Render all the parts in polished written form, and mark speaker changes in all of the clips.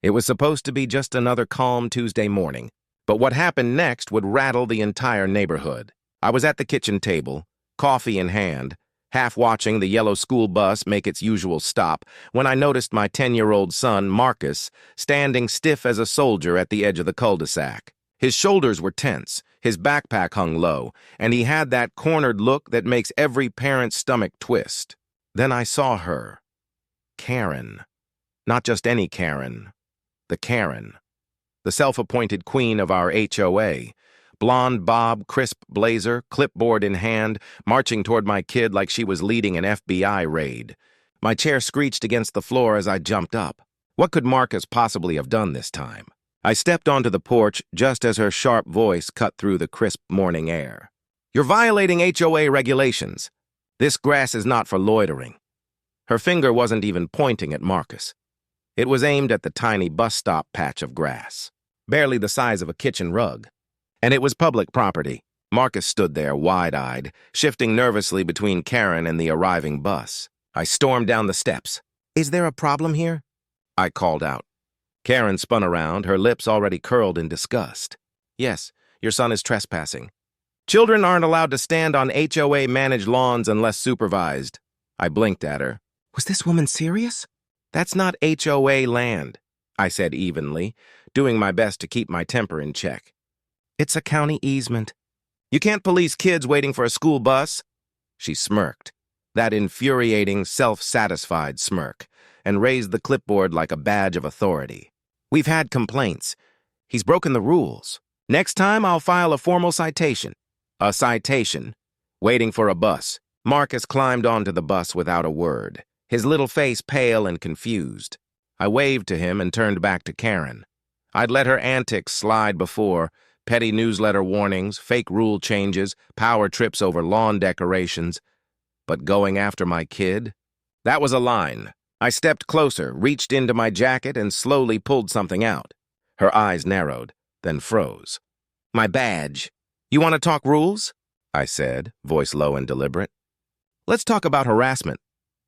Speaker 1: It was supposed to be just another calm Tuesday morning, but what happened next would rattle the entire neighborhood. I was at the kitchen table, coffee in hand, half watching the yellow school bus make its usual stop, when I noticed my 10-year-old son, Marcus, standing stiff as a soldier at the edge of the cul-de-sac. His shoulders were tense, his backpack hung low, and he had that cornered look that makes every parent's stomach twist. Then I saw her. Karen. Not just any Karen. The Karen. The self-appointed queen of our HOA. Blonde bob, crisp blazer, clipboard in hand, marching toward my kid like she was leading an FBI raid. My chair screeched against the floor as I jumped up. What could Marcus possibly have done this time? I stepped onto the porch just as her sharp voice cut through the crisp morning air. "You're violating HOA regulations. This grass is not for loitering." Her finger wasn't even pointing at Marcus. It was aimed at the tiny bus stop patch of grass, barely the size of a kitchen rug. And it was public property. Marcus stood there, wide-eyed, shifting nervously between Karen and the arriving bus. I stormed down the steps. "Is there a problem here?" I called out. Karen spun around, her lips already curled in disgust. "Yes, your son is trespassing. Children aren't allowed to stand on HOA-managed lawns unless supervised." I blinked at her. "Was this woman serious?" "That's not HOA land," I said evenly, doing my best to keep my temper in check. "It's a county easement. You can't police kids waiting for a school bus." She smirked, that infuriating, self-satisfied smirk, and raised the clipboard like a badge of authority. "We've had complaints. He's broken the rules. Next time I'll file a formal citation." A citation. Waiting for a bus. Marcus climbed onto the bus without a word, his little face pale and confused. I waved to him and turned back to Karen. I'd let her antics slide before, petty newsletter warnings, fake rule changes, power trips over lawn decorations. But going after my kid? That was a line. I stepped closer, reached into my jacket, and slowly pulled something out. Her eyes narrowed, then froze. "My badge. You want to talk rules?" I said, voice low and deliberate. "Let's talk about harassment,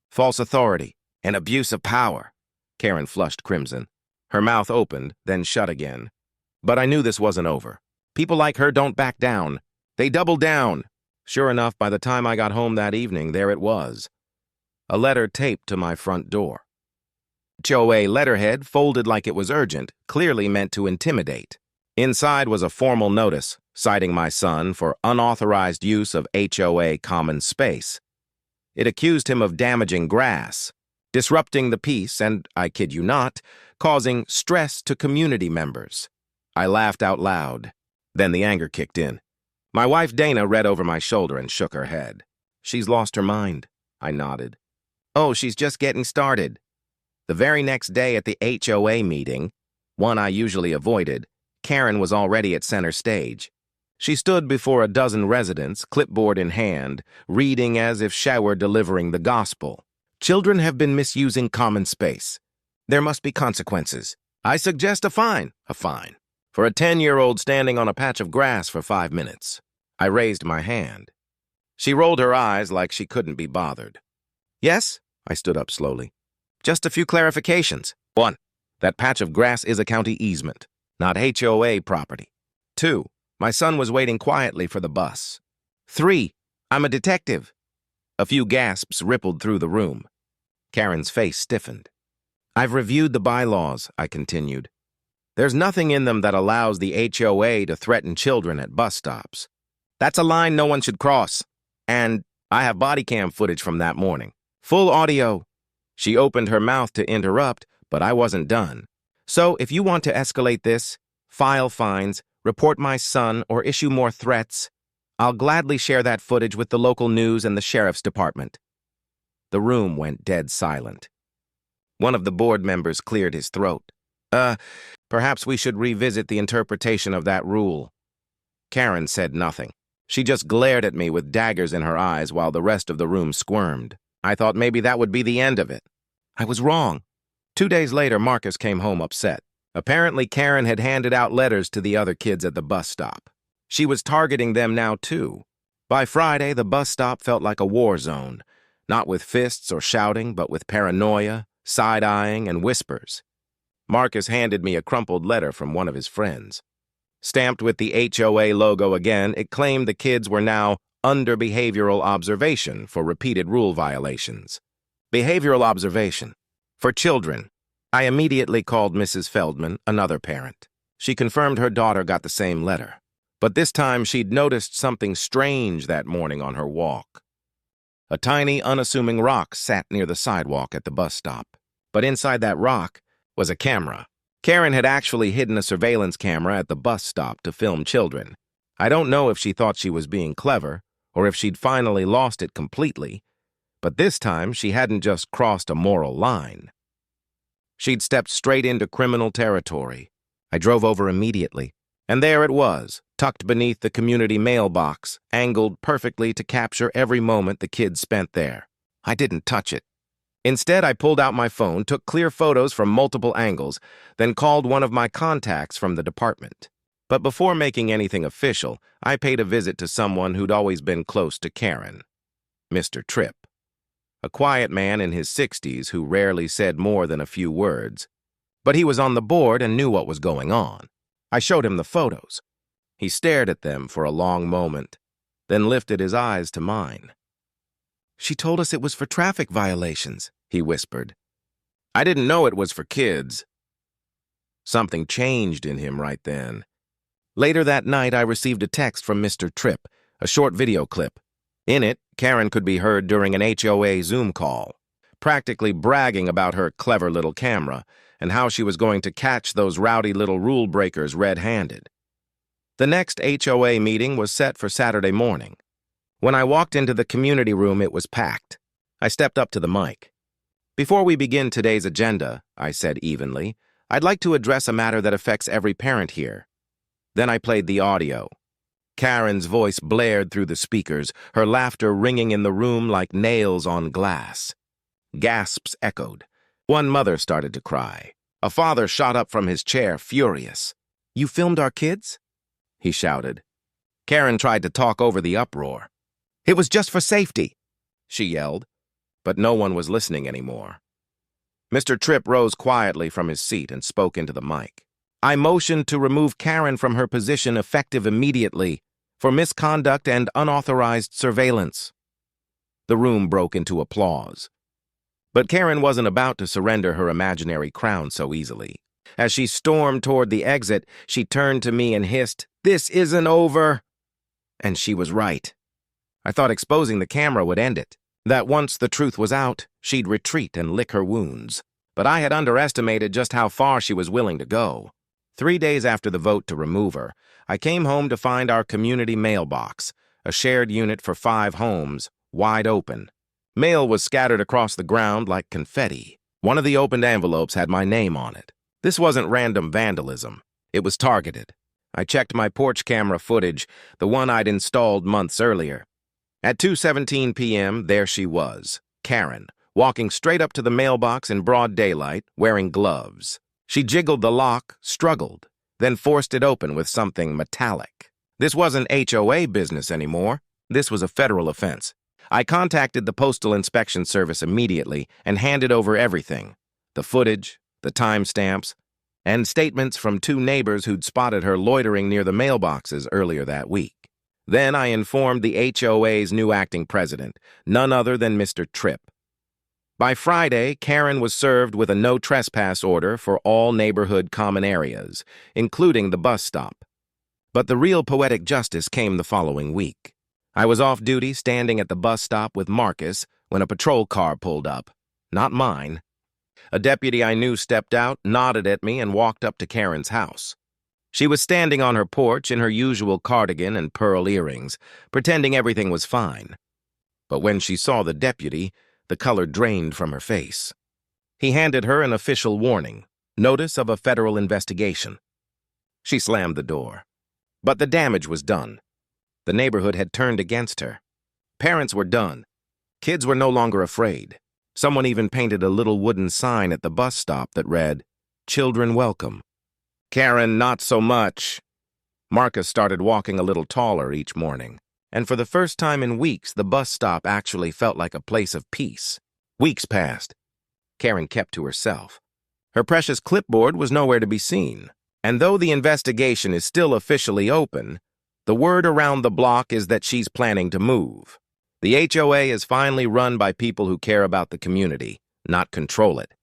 Speaker 1: false authority, and abuse of power." Karen flushed crimson. Her mouth opened, then shut again. But I knew this wasn't over. People like her don't back down. They double down. Sure enough, by the time I got home that evening, there it was. A letter taped to my front door. HOA letterhead, folded like it was urgent, clearly meant to intimidate. Inside was a formal notice, citing my son for unauthorized use of HOA common space. It accused him of damaging grass, disrupting the peace, and, I kid you not, causing stress to community members. I laughed out loud. Then the anger kicked in. My wife Dana read over my shoulder and shook her head. "She's lost her mind," I nodded. "Oh, she's just getting started." The very next day at the HOA meeting, one I usually avoided, Karen was already at center stage. She stood before a dozen residents, clipboard in hand, reading as if she were delivering the gospel. "Children have been misusing common space. There must be consequences. I suggest a fine. For a 10-year-old standing on a patch of grass for 5 minutes. I raised my hand. She rolled her eyes like she couldn't be bothered. "Yes?" I stood up slowly. "Just a few clarifications. 1. That patch of grass is a county easement, not HOA property. 2. My son was waiting quietly for the bus. 3. I'm a detective." A few gasps rippled through the room. Karen's face stiffened. "I've reviewed the bylaws," I continued. "There's nothing in them that allows the HOA to threaten children at bus stops. That's a line no one should cross. And I have body cam footage from that morning. Full audio." She opened her mouth to interrupt, but I wasn't done. "So if you want to escalate this, file fines, report my son, or issue more threats, I'll gladly share that footage with the local news and the sheriff's department." The room went dead silent. One of the board members cleared his throat. Perhaps we should revisit the interpretation of that rule." Karen said nothing. She just glared at me with daggers in her eyes while the rest of the room squirmed. I thought maybe that would be the end of it. I was wrong. 2 days later, Marcus came home upset. Apparently, Karen had handed out letters to the other kids at the bus stop. She was targeting them now, too. By Friday, the bus stop felt like a war zone, not with fists or shouting, but with paranoia, side-eyeing, and whispers. Marcus handed me a crumpled letter from one of his friends. Stamped with the HOA logo again, it claimed the kids were now under behavioral observation for repeated rule violations. Behavioral observation. For children. I immediately called Mrs. Feldman, another parent. She confirmed her daughter got the same letter. But this time she'd noticed something strange that morning on her walk. A tiny, unassuming rock sat near the sidewalk at the bus stop. But inside that rock was a camera. Karen had actually hidden a surveillance camera at the bus stop to film children. I don't know if she thought she was being clever or if she'd finally lost it completely, but this time she hadn't just crossed a moral line. She'd stepped straight into criminal territory. I drove over immediately, and there it was, tucked beneath the community mailbox, angled perfectly to capture every moment the kids spent there. I didn't touch it. Instead, I pulled out my phone, took clear photos from multiple angles, then called one of my contacts from the department. But before making anything official, I paid a visit to someone who'd always been close to Karen, Mr. Tripp. A quiet man in his 60s who rarely said more than a few words. But he was on the board and knew what was going on. I showed him the photos. He stared at them for a long moment, then lifted his eyes to mine. "She told us it was for traffic violations," he whispered. "I didn't know it was for kids." Something changed in him right then. Later that night, I received a text from Mr. Tripp, a short video clip. In it, Karen could be heard during an HOA Zoom call, practically bragging about her clever little camera and how she was going to catch those rowdy little rule breakers red-handed. The next HOA meeting was set for Saturday morning. When I walked into the community room, it was packed. I stepped up to the mic. "Before we begin today's agenda," I said evenly, "I'd like to address a matter that affects every parent here." Then I played the audio. Karen's voice blared through the speakers, her laughter ringing in the room like nails on glass. Gasps echoed. One mother started to cry. A father shot up from his chair, furious. "You filmed our kids?" he shouted. Karen tried to talk over the uproar. "It was just for safety," she yelled, but no one was listening anymore. Mr. Tripp rose quietly from his seat and spoke into the mic. "I motioned to remove Karen from her position effective immediately for misconduct and unauthorized surveillance." The room broke into applause. But Karen wasn't about to surrender her imaginary crown so easily. As she stormed toward the exit, she turned to me and hissed, "This isn't over." And she was right. I thought exposing the camera would end it, that once the truth was out, she'd retreat and lick her wounds. But I had underestimated just how far she was willing to go. 3 days after the vote to remove her, I came home to find our community mailbox, a shared unit for 5 homes, wide open. Mail was scattered across the ground like confetti. One of the opened envelopes had my name on it. This wasn't random vandalism. It was targeted. I checked my porch camera footage, the one I'd installed months earlier. At 2:17 p.m., there she was, Karen, walking straight up to the mailbox in broad daylight, wearing gloves. She jiggled the lock, struggled, then forced it open with something metallic. This wasn't HOA business anymore. This was a federal offense. I contacted the Postal Inspection Service immediately and handed over everything: the footage, the timestamps, and statements from 2 neighbors who'd spotted her loitering near the mailboxes earlier that week. Then I informed the HOA's new acting president, none other than Mr. Tripp. By Friday, Karen was served with a no trespass order for all neighborhood common areas, including the bus stop. But the real poetic justice came the following week. I was off duty standing at the bus stop with Marcus when a patrol car pulled up. Not mine. A deputy I knew stepped out, nodded at me, and walked up to Karen's house. She was standing on her porch in her usual cardigan and pearl earrings, pretending everything was fine. But when she saw the deputy, the color drained from her face. He handed her an official warning, notice of a federal investigation. She slammed the door. But the damage was done. The neighborhood had turned against her. Parents were done. Kids were no longer afraid. Someone even painted a little wooden sign at the bus stop that read, "Children welcome." Karen, not so much. Marcus started walking a little taller each morning, and for the first time in weeks, the bus stop actually felt like a place of peace. Weeks passed. Karen kept to herself. Her precious clipboard was nowhere to be seen. And though the investigation is still officially open, the word around the block is that she's planning to move. The HOA is finally run by people who care about the community, not control it.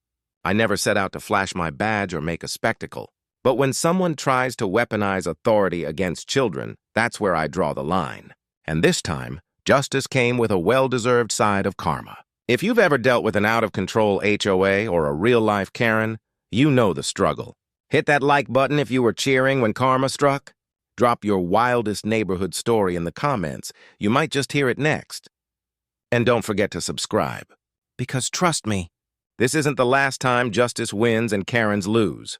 Speaker 1: I never set out to flash my badge or make a spectacle. But when someone tries to weaponize authority against children, that's where I draw the line. And this time, justice came with a well-deserved side of karma. If you've ever dealt with an out-of-control HOA or a real-life Karen, you know the struggle. Hit that like button if you were cheering when karma struck. Drop your wildest neighborhood story in the comments. You might just hear it next. And don't forget to subscribe. Because trust me, this isn't the last time justice wins and Karens lose.